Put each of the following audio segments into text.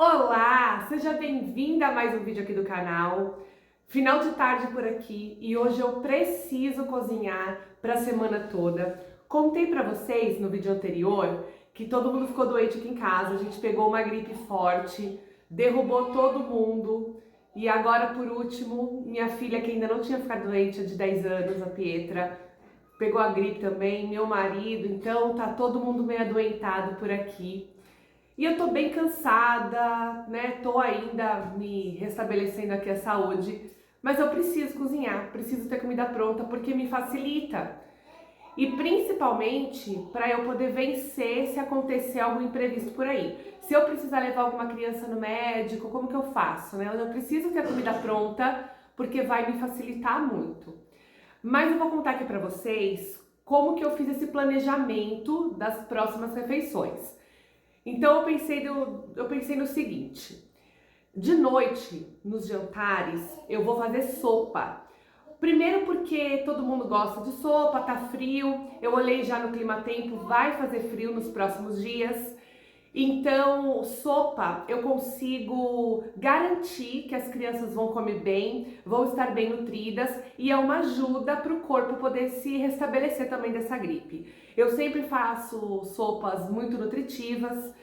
Olá, seja bem-vinda a mais um vídeo aqui do canal. Final de tarde por aqui e hoje eu preciso cozinhar para a semana toda. Contei para vocês no vídeo anterior que todo mundo ficou doente aqui em casa, a gente pegou uma gripe forte, derrubou todo mundo e agora por último, minha filha que ainda não tinha ficado doente, é de 10 anos, a Pietra, pegou a gripe também, meu marido, então tá todo mundo meio adoentado por aqui. E eu tô bem cansada, né? Tô ainda me restabelecendo aqui a saúde, mas eu preciso cozinhar, preciso ter comida pronta porque me facilita. E principalmente para eu poder vencer se acontecer algum imprevisto por aí. Se eu precisar levar alguma criança no médico, como que eu faço, né? Eu preciso ter a comida pronta porque vai me facilitar muito. Mas eu vou contar aqui para vocês como que eu fiz esse planejamento das próximas refeições. Então eu pensei no seguinte: de noite, nos jantares, eu vou fazer sopa. Primeiro porque todo mundo gosta de sopa, tá frio. Eu olhei já no clima-tempo, vai fazer frio nos próximos dias. Então, sopa eu consigo garantir que as crianças vão comer bem, vão estar bem nutridas e é uma ajuda para o corpo poder se restabelecer também dessa gripe. Eu sempre faço sopas muito nutritivas,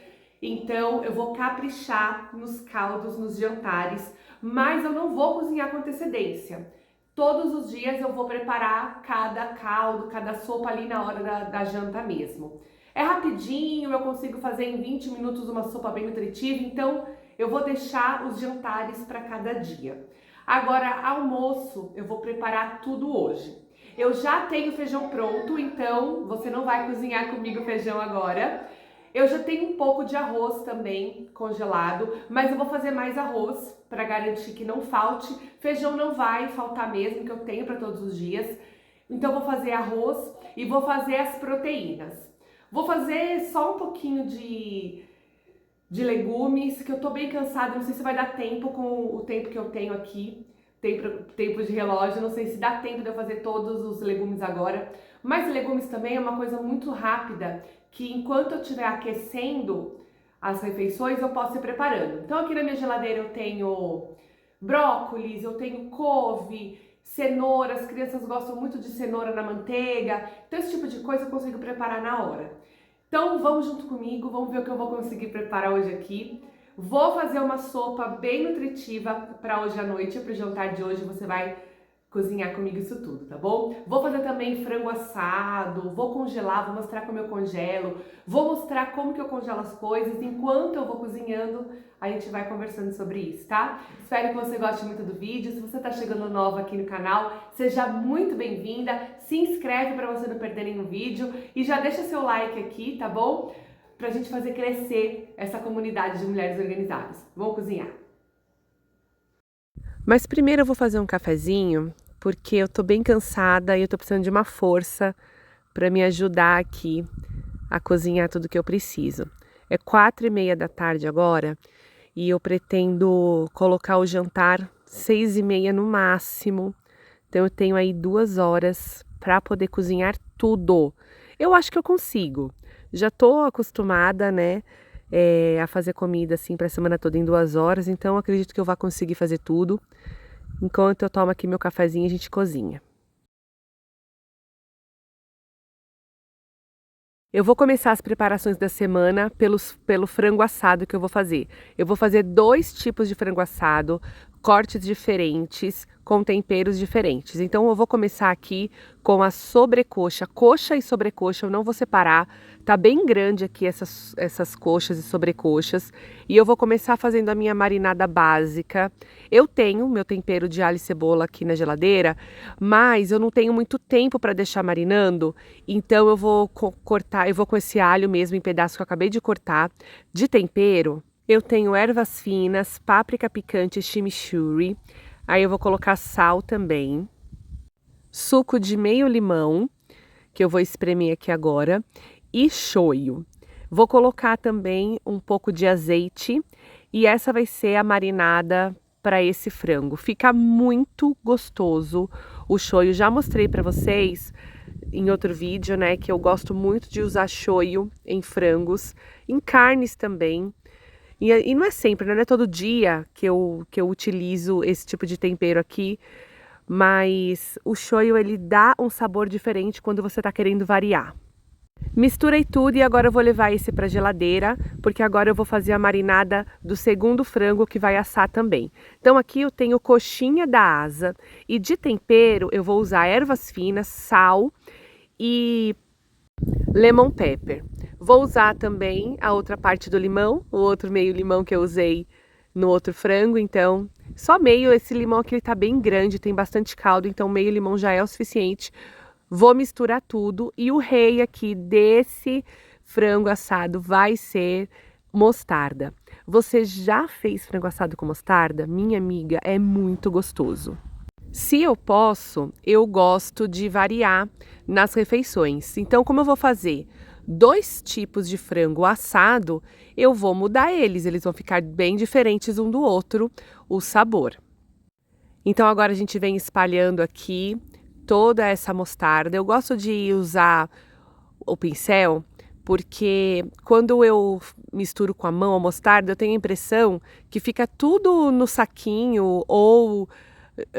então eu vou caprichar nos caldos, nos jantares, mas eu não vou cozinhar com antecedência. Todos os dias eu vou preparar cada caldo, cada sopa ali na hora da janta mesmo. É rapidinho, eu consigo fazer em 20 minutos uma sopa bem nutritiva, então eu vou deixar os jantares para cada dia. Agora, almoço, eu vou preparar tudo hoje. Eu já tenho feijão pronto, então você não vai cozinhar comigo feijão agora. Eu já tenho um pouco de arroz também congelado, mas eu vou fazer mais arroz para garantir que não falte. Feijão não vai faltar mesmo, que eu tenho para todos os dias. Então eu vou fazer arroz e vou fazer as proteínas. Vou fazer só um pouquinho de legumes, que eu tô bem cansada, não sei se vai dar tempo com o tempo que eu tenho aqui, tempo de relógio, não sei se dá tempo de eu fazer todos os legumes agora. Mas legumes também é uma coisa muito rápida, que enquanto eu estiver aquecendo as refeições, eu posso ir preparando. Então aqui na minha geladeira eu tenho brócolis, eu tenho couve, cenoura, as crianças gostam muito de cenoura na manteiga, então esse tipo de coisa eu consigo preparar na hora. Então vamos junto comigo, vamos ver o que eu vou conseguir preparar hoje aqui. Vou fazer uma sopa bem nutritiva para hoje à noite, para o jantar de hoje você vai cozinhar comigo isso tudo, tá bom? Vou fazer também frango assado, vou congelar, vou mostrar como eu congelo, vou mostrar como que eu congelo as coisas. Enquanto eu vou cozinhando, a gente vai conversando sobre isso, tá? Espero que você goste muito do vídeo. Se você tá chegando nova aqui no canal, seja muito bem-vinda. Se inscreve para você não perder nenhum vídeo e já deixa seu like aqui, tá bom? Pra gente fazer crescer essa comunidade de mulheres organizadas. Vamos cozinhar! Mas primeiro eu vou fazer um cafezinho, porque eu tô bem cansada e eu tô precisando de uma força para me ajudar aqui a cozinhar tudo que eu preciso. É 4:30 da tarde agora e eu pretendo colocar o jantar 6:30 no máximo. Então eu tenho aí 2 horas para poder cozinhar tudo. Eu acho que eu consigo. Já tô acostumada, né, a fazer comida assim para a semana toda em 2 horas, então eu acredito que eu vá conseguir fazer tudo. Enquanto eu tomo aqui meu cafezinho, a gente cozinha. Eu vou começar as preparações da semana pelo frango assado que eu vou fazer. Eu vou fazer 2 tipos de frango assado, cortes diferentes, com temperos diferentes. Então eu vou começar aqui com a sobrecoxa, coxa e sobrecoxa, eu não vou separar. Tá bem grande aqui essas coxas e sobrecoxas. E eu vou começar fazendo a minha marinada básica. Eu tenho meu tempero de alho e cebola aqui na geladeira, mas eu não tenho muito tempo para deixar marinando, então eu vou cortar, eu vou com esse alho mesmo em pedaço que eu acabei de cortar. De tempero, eu tenho ervas finas, páprica picante e chimichurri. Aí eu vou colocar sal também, suco de meio limão, que eu vou espremer aqui agora, e shoyu. Vou colocar também um pouco de azeite e essa vai ser a marinada para esse frango. Fica muito gostoso o shoyu. Já mostrei para vocês em outro vídeo, né, que eu gosto muito de usar shoyu em frangos, em carnes também. E não é sempre, né? Não é todo dia que eu utilizo esse tipo de tempero aqui, mas o shoyu ele dá um sabor diferente quando você tá querendo variar. Misturei tudo e agora eu vou levar esse para geladeira, porque agora eu vou fazer a marinada do segundo frango que vai assar também. Então aqui eu tenho coxinha da asa e de tempero eu vou usar ervas finas, sal e lemon pepper. Vou usar também a outra parte do limão, o outro meio limão que eu usei no outro frango, então só meio. Esse limão aqui tá bem grande, tem bastante caldo, então meio limão já é o suficiente. Vou misturar tudo e o rei aqui desse frango assado vai ser mostarda. Você já fez frango assado com mostarda? Minha amiga, é muito gostoso. Se eu posso, eu gosto de variar nas refeições. Então, como eu vou fazer 2 tipos de frango assado, eu vou mudar eles. Eles vão ficar bem diferentes um do outro, o sabor. Então, agora a gente vem espalhando aqui toda essa mostarda. Eu gosto de usar o pincel porque quando eu misturo com a mão a mostarda, eu tenho a impressão que fica tudo no saquinho ou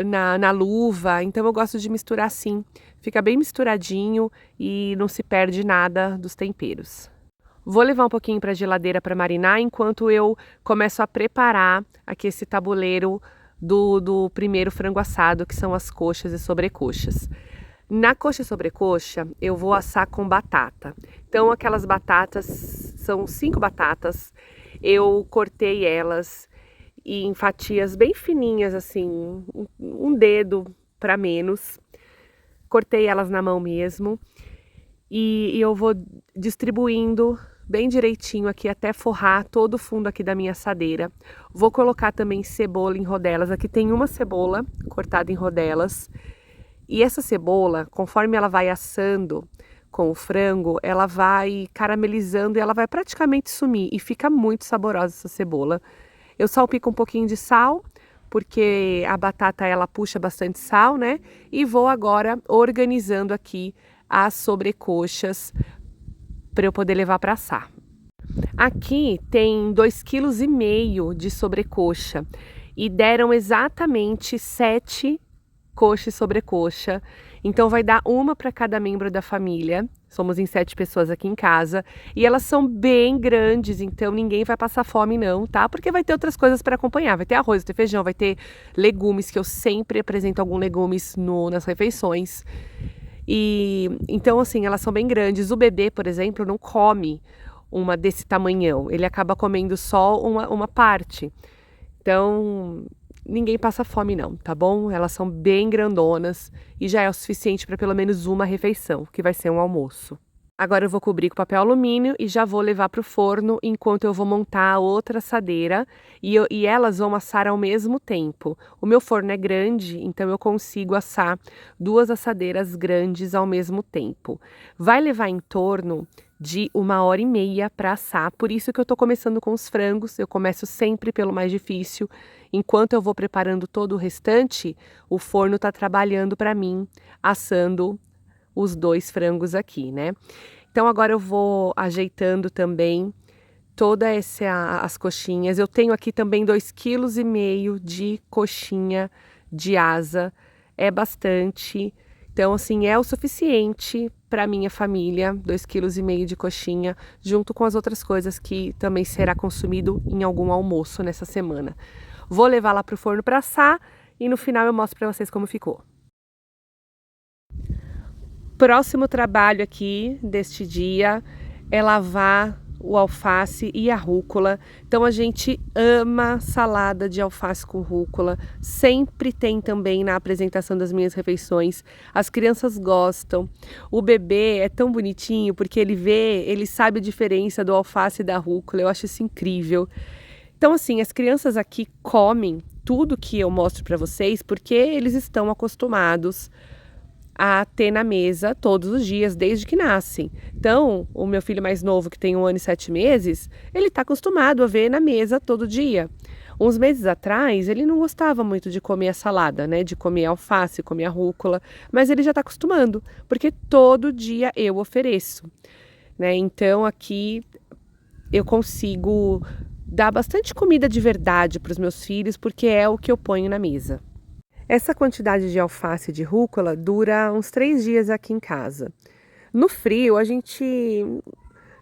na luva. Então eu gosto de misturar assim, fica bem misturadinho e não se perde nada dos temperos. Vou levar um pouquinho para a geladeira para marinar enquanto eu começo a preparar aqui esse tabuleiro do primeiro frango assado, que são as coxas e sobrecoxas. Na coxa e sobrecoxa, eu vou assar com batata. Então, aquelas batatas, são 5 batatas, eu cortei elas em fatias bem fininhas, assim, um dedo para menos. Cortei elas na mão mesmo e eu vou distribuindo bem direitinho aqui até forrar todo o fundo aqui da minha assadeira. Vou colocar também cebola em rodelas. Aqui tem uma cebola cortada em rodelas. E essa cebola, conforme ela vai assando com o frango, ela vai caramelizando e ela vai praticamente sumir. E fica muito saborosa essa cebola. Eu salpico um pouquinho de sal, porque a batata ela puxa bastante sal, né? E vou agora organizando aqui as sobrecoxas para eu poder levar para assar. Aqui tem 2,5 kg de sobrecoxa e deram exatamente 7 coxa e sobrecoxa. Então vai dar uma para cada membro da família. Somos em 7 pessoas aqui em casa e elas são bem grandes, então ninguém vai passar fome não, tá? Porque vai ter outras coisas para acompanhar. Vai ter arroz, vai ter feijão, vai ter legumes, que eu sempre apresento alguns legumes nas refeições. E então assim, elas são bem grandes. O bebê, por exemplo, não come uma desse tamanhão. Ele acaba comendo só uma parte. Então, ninguém passa fome não, tá bom? Elas são bem grandonas e já é o suficiente para pelo menos uma refeição, que vai ser um almoço. Agora eu vou cobrir com papel alumínio e já vou levar para o forno enquanto eu vou montar a outra assadeira e elas vão assar ao mesmo tempo. O meu forno é grande, então eu consigo assar 2 assadeiras grandes ao mesmo tempo. Vai levar em torno de 1h30 para assar, por isso que eu tô começando com os frangos. Eu começo sempre pelo mais difícil. Enquanto eu vou preparando todo o restante, o forno tá trabalhando para mim, assando os 2 frangos aqui, né? Então agora eu vou ajeitando também todas as coxinhas. Eu tenho aqui também 2,5 kg de coxinha de asa, é bastante. Então assim, é o suficiente para minha família, 2,5 kg de coxinha, junto com as outras coisas que também será consumido em algum almoço nessa semana. Vou levar lá pro forno para assar e no final eu mostro para vocês como ficou. Próximo trabalho aqui deste dia é lavar o alface e a rúcula. Então a gente ama salada de alface com rúcula, sempre tem também na apresentação das minhas refeições. As crianças gostam. O bebê é tão bonitinho porque ele sabe a diferença do alface e da rúcula. Eu acho isso incrível. Então assim, as crianças aqui comem tudo que eu mostro para vocês porque eles estão acostumados a ter na mesa todos os dias, desde que nascem. Então, o meu filho mais novo, que tem 1 ano e 7 meses, ele está acostumado a ver na mesa todo dia. Uns meses atrás, ele não gostava muito de comer a salada, né? De comer a alface, comer a rúcula, mas ele já está acostumando, porque todo dia eu ofereço, né? Então, aqui eu consigo dar bastante comida de verdade para os meus filhos, porque é o que eu ponho na mesa. Essa quantidade de alface e de rúcula dura uns 3 dias aqui em casa. No frio, a gente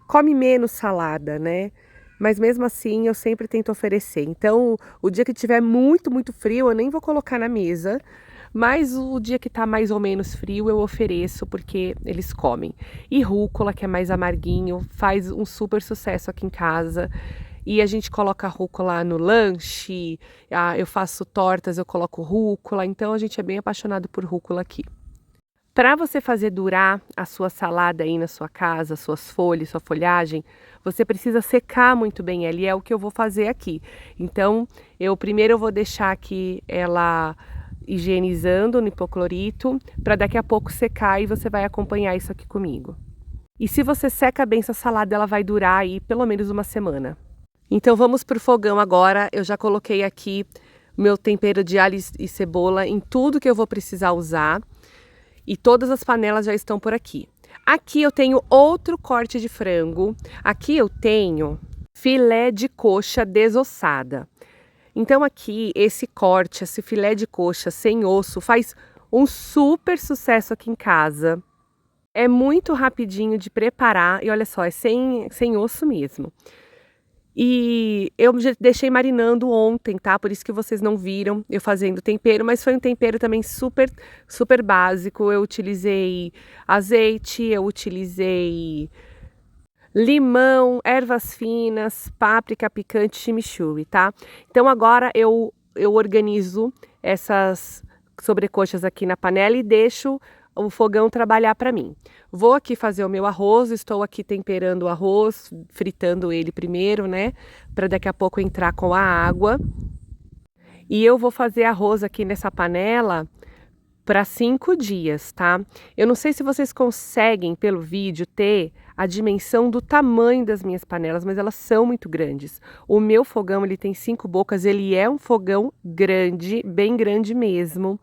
come menos salada, né? Mas mesmo assim, eu sempre tento oferecer. Então, o dia que tiver muito, muito frio, eu nem vou colocar na mesa. Mas o dia que tá mais ou menos frio, eu ofereço, porque eles comem. E rúcula, que é mais amarguinho, faz um super sucesso aqui em casa. E a gente coloca rúcula no lanche, eu faço tortas, eu coloco rúcula. Então, a gente é bem apaixonado por rúcula aqui. Para você fazer durar a sua salada aí na sua casa, suas folhas, sua folhagem, você precisa secar muito bem ela, e é o que eu vou fazer aqui. Então, primeiro eu vou deixar aqui ela higienizando no hipoclorito, para daqui a pouco secar, e você vai acompanhar isso aqui comigo. E se você seca bem essa salada, ela vai durar aí pelo menos uma semana. Então vamos pro fogão agora. Eu já coloquei aqui meu tempero de alho e cebola em tudo que eu vou precisar usar. E todas as panelas já estão por aqui. Aqui eu tenho outro corte de frango. Aqui eu tenho filé de coxa desossada. Então aqui, esse corte, esse filé de coxa sem osso, faz um super sucesso aqui em casa. É muito rapidinho de preparar e olha só, é sem osso mesmo. E eu deixei marinando ontem, tá? Por isso que vocês não viram eu fazendo tempero, mas foi um tempero também super, super básico. Eu utilizei azeite, eu utilizei limão, ervas finas, páprica picante, chimichurri, tá? Então agora eu organizo essas sobrecoxas aqui na panela e deixo o fogão trabalhar para mim. Vou aqui fazer o meu arroz, estou aqui temperando o arroz, fritando ele primeiro, né? Para daqui a pouco entrar com a água. E eu vou fazer arroz aqui nessa panela para 5 dias, tá? Eu não sei se vocês conseguem, pelo vídeo, ter a dimensão do tamanho das minhas panelas, mas elas são muito grandes. O meu fogão, ele tem 5 bocas, ele é um fogão grande, bem grande mesmo.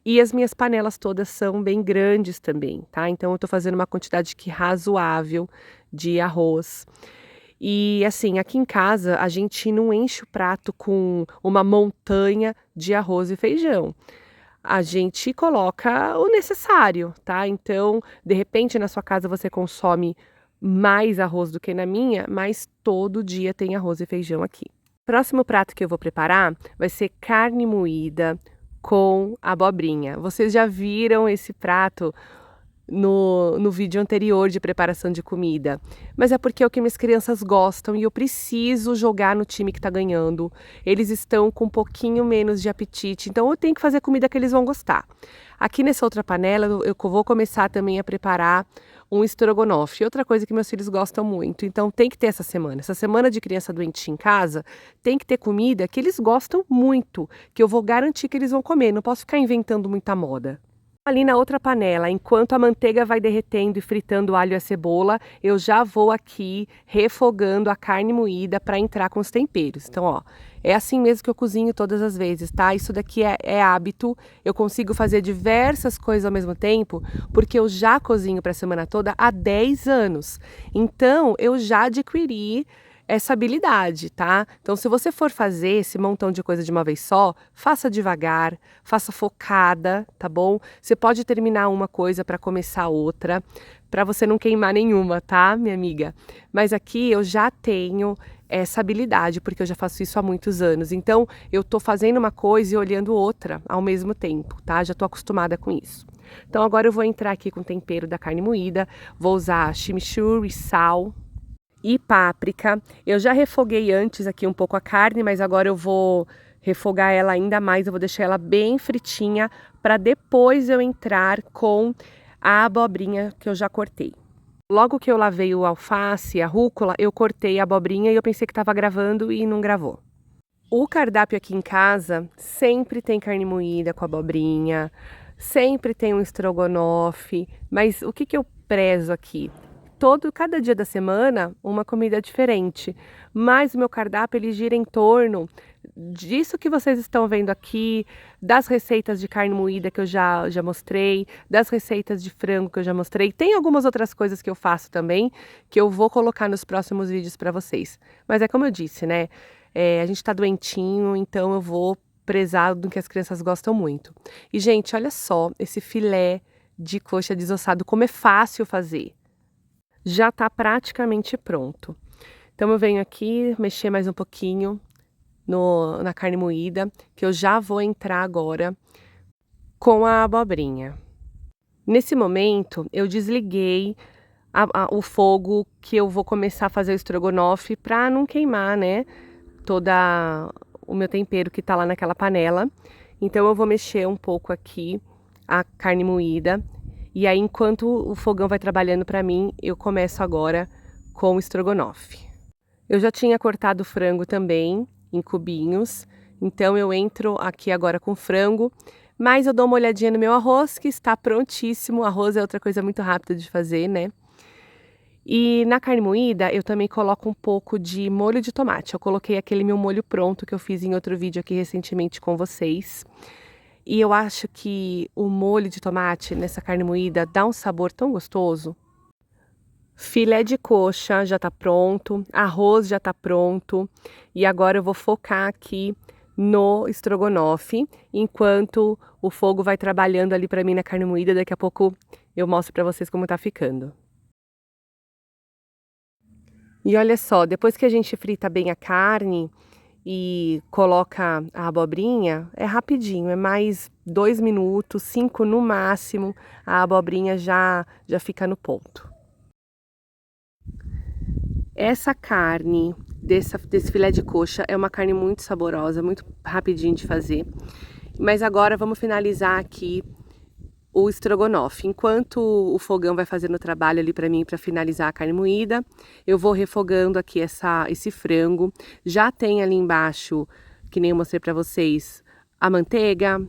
E as minhas panelas todas são bem grandes também, tá? Então eu tô fazendo uma quantidade razoável de arroz. E assim, aqui em casa a gente não enche o prato com uma montanha de arroz e feijão. A gente coloca o necessário, tá? Então, de repente na sua casa você consome mais arroz do que na minha, mas todo dia tem arroz e feijão aqui. Próximo prato que eu vou preparar vai ser carne moída com abobrinha. Vocês já viram esse prato no vídeo anterior de preparação de comida, mas é porque é o que minhas crianças gostam e eu preciso jogar no time que tá ganhando. Eles estão com um pouquinho menos de apetite, então eu tenho que fazer comida que eles vão gostar. Aqui nessa outra panela eu vou começar também a preparar um estrogonofe, outra coisa que meus filhos gostam muito, então tem que ter essa semana de criança doente em casa, tem que ter comida que eles gostam muito, que eu vou garantir que eles vão comer, não posso ficar inventando muita moda. Ali na outra panela, enquanto a manteiga vai derretendo e fritando o alho e a cebola, eu já vou aqui refogando a carne moída para entrar com os temperos. Então, ó, é assim mesmo que eu cozinho todas as vezes, tá? Isso daqui é hábito, eu consigo fazer diversas coisas ao mesmo tempo, porque eu já cozinho para a semana toda há 10 anos. Então, eu já adquiri essa habilidade, tá? Então, se você for fazer esse montão de coisa de uma vez só, faça devagar, faça focada, tá bom? Você pode terminar uma coisa para começar outra, para você não queimar nenhuma, tá, minha amiga? Mas aqui eu já tenho essa habilidade, porque eu já faço isso há muitos anos. Então, eu tô fazendo uma coisa e olhando outra ao mesmo tempo, tá? Já tô acostumada com isso. Então, agora eu vou entrar aqui com o tempero da carne moída, vou usar chimichurri, sal e páprica. Eu já refoguei antes aqui um pouco a carne, mas agora eu vou refogar ela ainda mais, eu vou deixar ela bem fritinha para depois eu entrar com a abobrinha que eu já cortei. Logo que eu lavei o alface, a rúcula, eu cortei a abobrinha e eu pensei que estava gravando e não gravou. O cardápio aqui em casa sempre tem carne moída com abobrinha, sempre tem um estrogonofe, mas o que eu prezo aqui? Cada dia da semana, uma comida diferente. Mas o meu cardápio, ele gira em torno disso que vocês estão vendo aqui, das receitas de carne moída que eu já mostrei, das receitas de frango que eu já mostrei. Tem algumas outras coisas que eu faço também, que eu vou colocar nos próximos vídeos para vocês. Mas é como eu disse, né? A gente tá doentinho, então eu vou prezar do que as crianças gostam muito. E, gente, olha só esse filé de coxa desossado, como é fácil fazer. Já tá praticamente pronto. Então eu venho aqui mexer mais um pouquinho na carne moída, que eu já vou entrar agora com a abobrinha. Nesse momento, eu desliguei o fogo que eu vou começar a fazer o estrogonofe para não queimar, né, toda o meu tempero que tá lá naquela panela. Então eu vou mexer um pouco aqui a carne moída e aí enquanto o fogão vai trabalhando para mim, eu começo agora com o estrogonofe. Eu já tinha cortado o frango também em cubinhos, então eu entro aqui agora com frango, mas eu dou uma olhadinha no meu arroz que está prontíssimo. Arroz é outra coisa muito rápida de fazer, né? E na carne moída eu também coloco um pouco de molho de tomate. Eu coloquei aquele meu molho pronto que eu fiz em outro vídeo aqui recentemente com vocês. E eu acho que o molho de tomate nessa carne moída dá um sabor tão gostoso. Filé de coxa já tá pronto, arroz já tá pronto. E agora eu vou focar aqui no estrogonofe, enquanto o fogo vai trabalhando ali pra mim na carne moída. Daqui a pouco eu mostro pra vocês como tá ficando. E olha só, depois que a gente frita bem a carne e coloca a abobrinha, é rapidinho, é mais 2 minutos, 5 no máximo, a abobrinha já fica no ponto. Essa carne desse filé de coxa é uma carne muito saborosa, muito rapidinho de fazer. Mas agora vamos finalizar aqui o estrogonofe. Enquanto o fogão vai fazendo o trabalho ali para mim para finalizar a carne moída, eu vou refogando aqui esse frango. Já tem ali embaixo, que nem eu mostrei para vocês, a manteiga,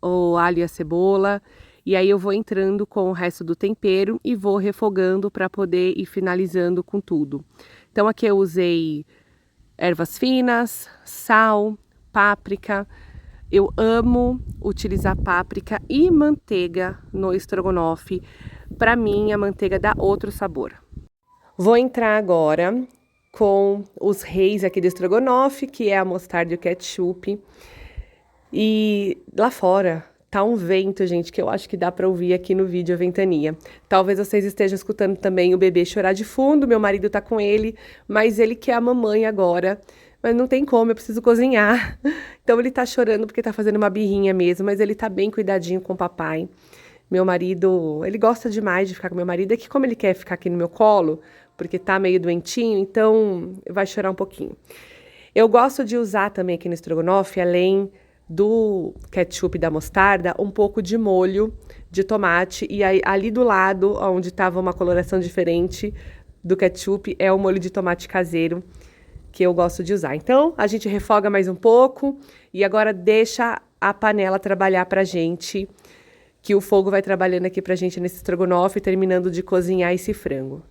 o alho e a cebola. E aí eu vou entrando com o resto do tempero e vou refogando para poder ir finalizando com tudo. Então aqui eu usei ervas finas, sal, páprica. Eu amo utilizar páprica e manteiga no estrogonofe. Para mim, a manteiga dá outro sabor. Vou entrar agora com os reis aqui do estrogonofe, que é a mostarda e o ketchup. E lá fora tá um vento, gente, que eu acho que dá para ouvir aqui no vídeo a ventania. Talvez vocês estejam escutando também o bebê chorar de fundo. Meu marido tá com ele, mas ele quer a mamãe agora. Mas não tem como, eu preciso cozinhar. Então ele tá chorando porque tá fazendo uma birrinha mesmo, mas ele tá bem cuidadinho com o papai. Meu marido, ele gosta demais de ficar com meu marido, é que como ele quer ficar aqui no meu colo, porque tá meio doentinho, então vai chorar um pouquinho. Eu gosto de usar também aqui no estrogonofe, além do ketchup e da mostarda, um pouco de molho de tomate. E aí, ali do lado, onde tava uma coloração diferente do ketchup, é o molho de tomate caseiro, que eu gosto de usar. Então, a gente refoga mais um pouco e agora deixa a panela trabalhar pra gente, que o fogo vai trabalhando aqui pra gente nesse estrogonofe, terminando de cozinhar esse frango.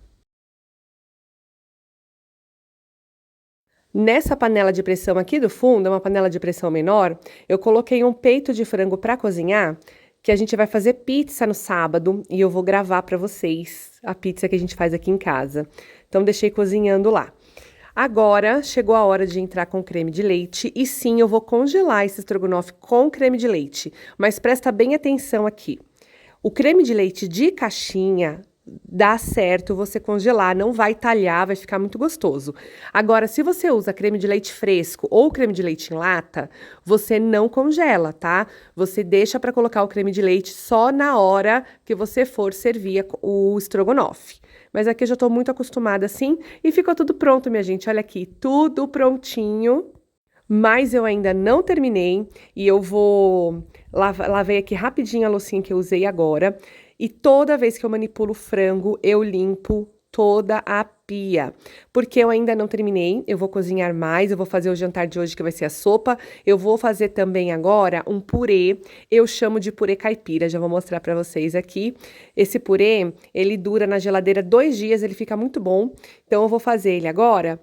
Nessa panela de pressão aqui do fundo, é uma panela de pressão menor, eu coloquei um peito de frango para cozinhar, que a gente vai fazer pizza no sábado e eu vou gravar para vocês a pizza que a gente faz aqui em casa. Então, deixei cozinhando lá. Agora, chegou a hora de entrar com creme de leite e sim, eu vou congelar esse estrogonofe com creme de leite. Mas presta bem atenção aqui. O creme de leite de caixinha dá certo você congelar, não vai talhar, vai ficar muito gostoso. Agora, se você usa creme de leite fresco ou creme de leite em lata, você não congela, tá? Você deixa para colocar o creme de leite só na hora que você for servir o estrogonofe. Mas aqui eu já tô muito acostumada assim e ficou tudo pronto, minha gente. Olha aqui, tudo prontinho. Mas eu ainda não terminei e eu vou... Lavei aqui rapidinho a loucinha que eu usei agora. E toda vez que eu manipulo o frango, eu limpo toda a pia. Porque eu ainda não terminei, eu vou cozinhar mais, eu vou fazer o jantar de hoje que vai ser a sopa. Eu vou fazer também agora um purê, eu chamo de purê caipira, já vou mostrar pra vocês aqui. Esse purê, ele dura na geladeira 2 dias, ele fica muito bom. Então eu vou fazer ele agora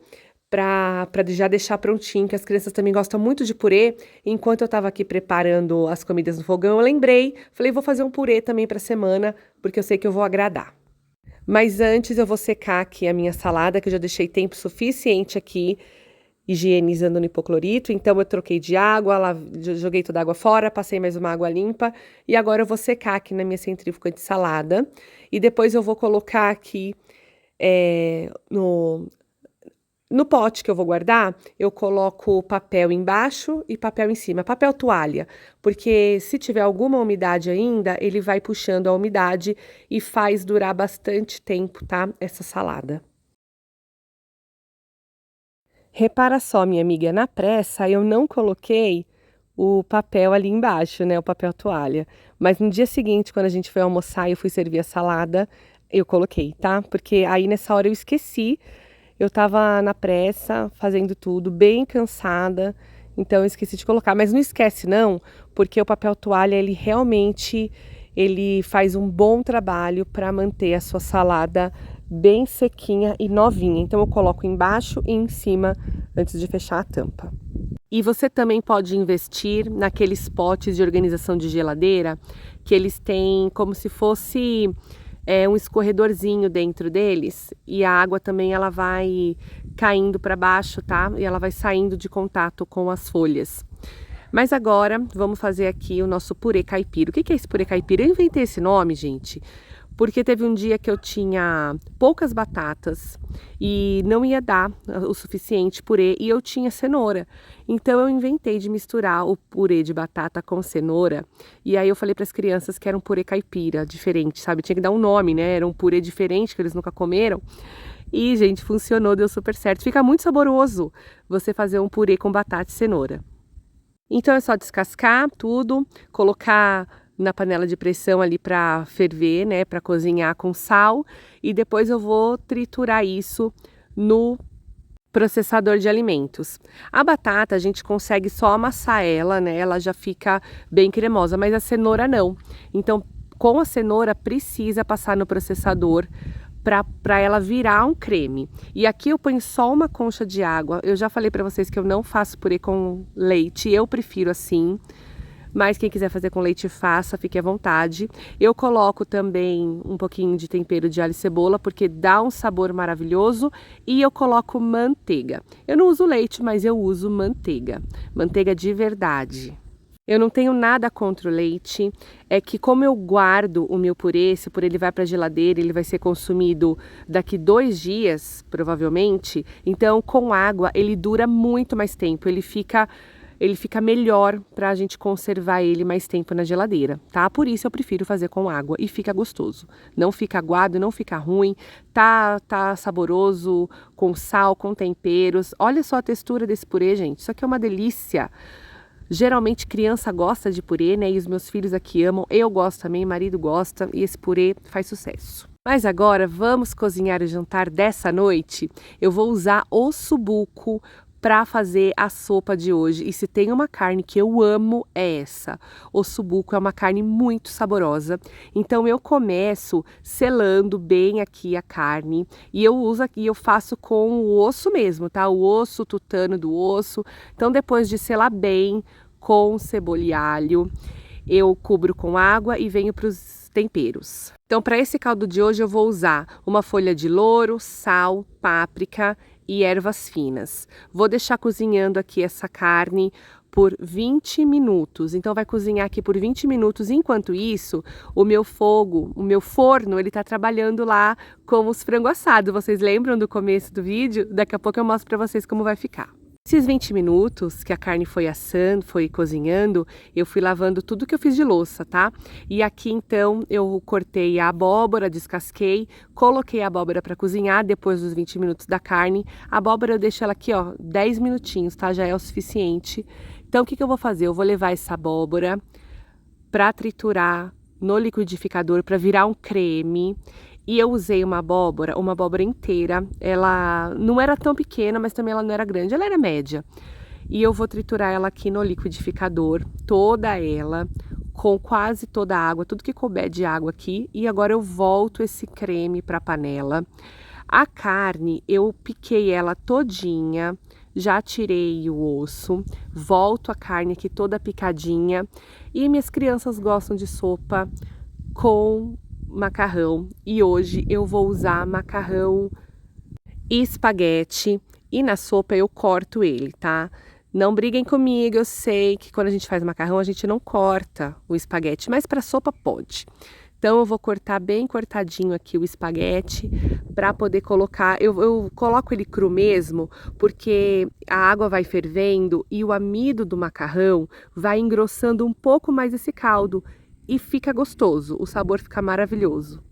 para já deixar prontinho, que as crianças também gostam muito de purê. Enquanto eu estava aqui preparando as comidas no fogão, eu lembrei, falei, vou fazer um purê também para semana, porque eu sei que eu vou agradar. Mas antes eu vou secar aqui a minha salada, que eu já deixei tempo suficiente aqui, higienizando no hipoclorito. Então eu troquei de água, joguei toda a água fora, passei mais uma água limpa. E agora eu vou secar aqui na minha centrífuga de salada. E depois eu vou colocar aqui no pote que eu vou guardar, eu coloco papel embaixo e papel em cima, papel toalha, porque se tiver alguma umidade ainda, ele vai puxando a umidade e faz durar bastante tempo, tá? Essa salada. Repara só, minha amiga, na pressa eu não coloquei o papel ali embaixo, né? O papel toalha. Mas no dia seguinte, quando a gente foi almoçar e eu fui servir a salada, eu coloquei, tá? Porque aí nessa hora eu esqueci. Eu tava na pressa, fazendo tudo, bem cansada, então eu esqueci de colocar. Mas não esquece não, porque o papel toalha, ele realmente, ele faz um bom trabalho para manter a sua salada bem sequinha e novinha. Então eu coloco embaixo e em cima antes de fechar a tampa. E você também pode investir naqueles potes de organização de geladeira, que eles têm como se fosse um escorredorzinho dentro deles, e a água também ela vai caindo para baixo, tá? E ela vai saindo de contato com as folhas. Mas agora vamos fazer aqui o nosso purê caipira. O que é esse purê caipira? Eu inventei esse nome, gente, porque teve um dia que eu tinha poucas batatas e não ia dar o suficiente purê e eu tinha cenoura. Então eu inventei de misturar o purê de batata com cenoura e aí eu falei para as crianças que era um purê caipira, diferente, sabe? Tinha que dar um nome, né? Era um purê diferente que eles nunca comeram. E, gente, funcionou, deu super certo. Fica muito saboroso você fazer um purê com batata e cenoura. Então é só descascar tudo, colocar na panela de pressão ali para ferver, né, para cozinhar com sal, e depois eu vou triturar isso no processador de alimentos. A batata a gente consegue só amassar ela, né, ela já fica bem cremosa, mas a cenoura não. Então, com a cenoura precisa passar no processador para ela virar um creme. E aqui eu ponho só uma concha de água. Eu já falei para vocês que eu não faço purê com leite, eu prefiro assim. Mas quem quiser fazer com leite, faça, fique à vontade. Eu coloco também um pouquinho de tempero de alho e cebola, porque dá um sabor maravilhoso. E eu coloco manteiga. Eu não uso leite, mas eu uso manteiga. Manteiga de verdade. Eu não tenho nada contra o leite, é que como eu guardo o meu purê, esse purê ele vai para a geladeira, ele vai ser consumido daqui 2 dias, provavelmente, então com água ele dura muito mais tempo, ele fica melhor para a gente conservar ele mais tempo na geladeira, tá? Por isso eu prefiro fazer com água e fica gostoso. Não fica aguado, não fica ruim, tá saboroso, com sal, com temperos. Olha só a textura desse purê, gente, isso aqui é uma delícia. Geralmente criança gosta de purê, né? E os meus filhos aqui amam, eu gosto também, marido gosta e esse purê faz sucesso. Mas agora vamos cozinhar o jantar dessa noite. Eu vou usar ossobuco para fazer a sopa de hoje. E se tem uma carne que eu amo é essa. Ossobuco é uma carne muito saborosa. Então eu começo selando bem aqui a carne e eu faço com o osso mesmo, tá? O osso, o tutano do osso. Então depois de selar bem com cebola e alho, eu cubro com água e venho para os temperos. Então para esse caldo de hoje eu vou usar uma folha de louro, sal, páprica e ervas finas. Vou deixar cozinhando aqui essa carne por 20 minutos. Então vai cozinhar aqui por 20 minutos. Enquanto isso, o meu forno, ele tá trabalhando lá com os frango assado. Vocês lembram do começo do vídeo? Daqui a pouco eu mostro para vocês como vai ficar. Esses 20 minutos que a carne foi assando, foi cozinhando, eu fui lavando tudo que eu fiz de louça, tá? E aqui então eu cortei a abóbora, descasquei, coloquei a abóbora para cozinhar depois dos 20 minutos da carne. A abóbora eu deixo ela aqui, ó, 10 minutinhos, tá? Já é o suficiente. Então o que eu vou fazer? Eu vou levar essa abóbora para triturar no liquidificador para virar um creme. E eu usei uma abóbora inteira, ela não era tão pequena, mas também ela não era grande, ela era média. E eu vou triturar ela aqui no liquidificador, toda ela, com quase toda a água, tudo que couber de água aqui. E agora eu volto esse creme para a panela. A carne, eu piquei ela todinha, já tirei o osso, volto a carne aqui toda picadinha. E minhas crianças gostam de sopa com macarrão. E hoje eu vou usar macarrão e espaguete. E na sopa eu corto ele, tá? Não briguem comigo, eu sei que quando a gente faz macarrão a gente não corta o espaguete, mas para sopa pode. Então eu vou cortar bem cortadinho aqui o espaguete para poder colocar. Eu coloco ele cru mesmo, porque a água vai fervendo e o amido do macarrão vai engrossando um pouco mais esse caldo e fica gostoso, o sabor fica maravilhoso.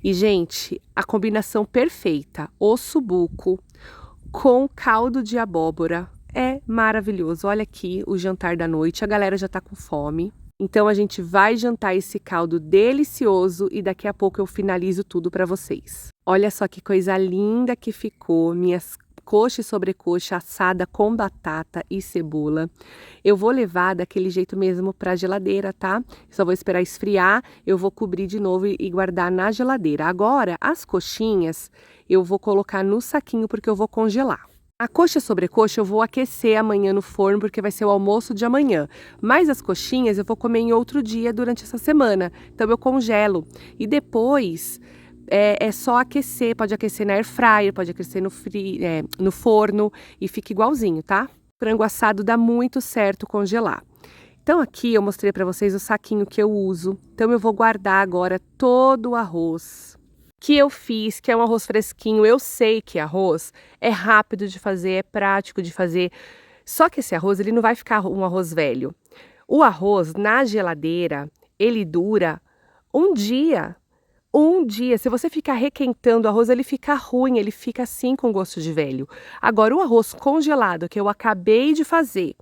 E gente, a combinação perfeita, ossobuco com caldo de abóbora é maravilhoso. Olha aqui o jantar da noite, a galera já tá com fome. Então a gente vai jantar esse caldo delicioso e daqui a pouco eu finalizo tudo para vocês. Olha só que coisa linda que ficou, minhas coxa e sobrecoxa assada com batata e cebola. Eu vou levar daquele jeito mesmo para a geladeira, tá? Só vou esperar esfriar, eu vou cobrir de novo e guardar na geladeira. Agora, as coxinhas eu vou colocar no saquinho porque eu vou congelar. A coxa e sobrecoxa eu vou aquecer amanhã no forno porque vai ser o almoço de amanhã. Mas as coxinhas eu vou comer em outro dia durante essa semana. Então eu congelo. E depois é só aquecer, pode aquecer na air fryer, pode aquecer no forno e fica igualzinho, tá? Frango assado dá muito certo congelar. Então aqui eu mostrei para vocês o saquinho que eu uso. Então eu vou guardar agora todo o arroz que eu fiz, que é um arroz fresquinho. Eu sei que arroz é rápido de fazer, é prático de fazer. Só que esse arroz, ele não vai ficar um arroz velho. O arroz na geladeira, ele dura um dia. Um dia, se você ficar requentando o arroz, ele fica ruim, ele fica assim com gosto de velho. Agora, o arroz congelado que eu acabei de fazer,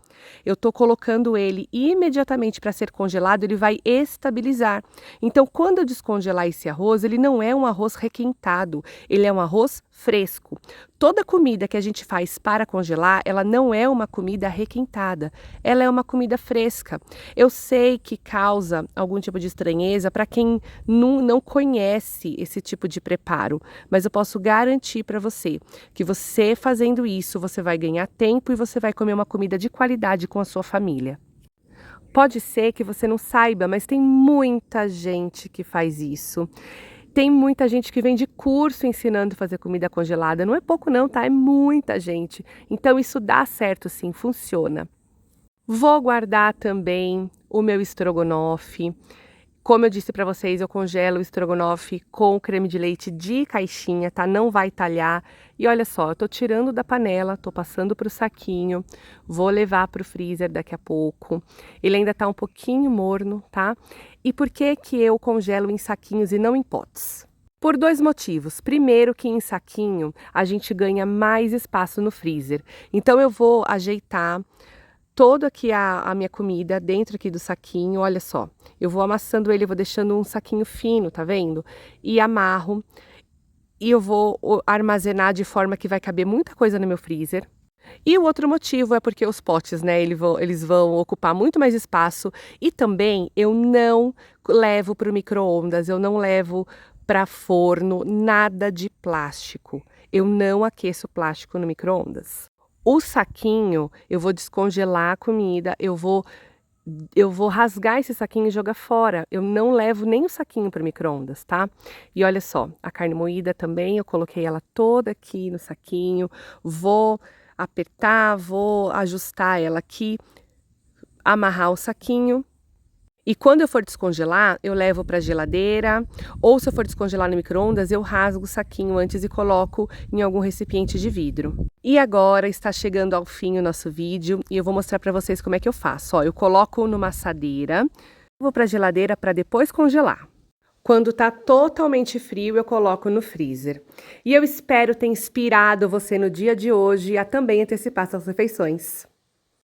eu tô colocando ele imediatamente para ser congelado, ele vai estabilizar. Então, quando eu descongelar esse arroz, ele não é um arroz requentado, ele é um arroz fresco. Toda comida que a gente faz para congelar, ela não é uma comida requentada, ela é uma comida fresca. Eu sei que causa algum tipo de estranheza para quem não conhece esse tipo de preparo, mas eu posso garantir para você que você fazendo isso, você vai ganhar tempo e você vai comer uma comida de qualidade com a sua família. Pode ser que você não saiba, mas tem muita gente que faz isso. Tem muita gente que vende curso ensinando a fazer comida congelada. Não é pouco não, tá? É muita gente. Então isso dá certo sim, funciona. Vou guardar também o meu estrogonofe. Como eu disse para vocês, eu congelo o estrogonofe com creme de leite de caixinha, tá? Não vai talhar. E olha só, eu tô tirando da panela, tô passando pro saquinho, vou levar pro freezer daqui a pouco. Ele ainda tá um pouquinho morno, tá? E por que que eu congelo em saquinhos e não em potes? Por dois motivos. Primeiro que em saquinho a gente ganha mais espaço no freezer. Então eu vou ajeitar todo aqui a minha comida dentro aqui do saquinho, olha só. Eu vou amassando ele, vou deixando um saquinho fino, tá vendo? E amarro. E eu vou armazenar de forma que vai caber muita coisa no meu freezer. E o outro motivo é porque os potes, né, eles vão ocupar muito mais espaço. E também eu não levo para o micro-ondas, eu não levo para forno, nada de plástico. Eu não aqueço plástico no micro-ondas. O saquinho, eu vou descongelar a comida, eu vou rasgar esse saquinho e jogar fora. Eu não levo nem o saquinho para o micro-ondas, tá? E olha só, a carne moída também, eu coloquei ela toda aqui no saquinho. Vou apertar, vou ajustar ela aqui, amarrar o saquinho. E quando eu for descongelar, eu levo para a geladeira, ou se eu for descongelar no micro-ondas, eu rasgo o saquinho antes e coloco em algum recipiente de vidro. E agora está chegando ao fim o nosso vídeo e eu vou mostrar para vocês como é que eu faço. Ó, eu coloco numa assadeira, vou para a geladeira para depois congelar. Quando tá totalmente frio, eu coloco no freezer. E eu espero ter inspirado você no dia de hoje a também antecipar suas refeições.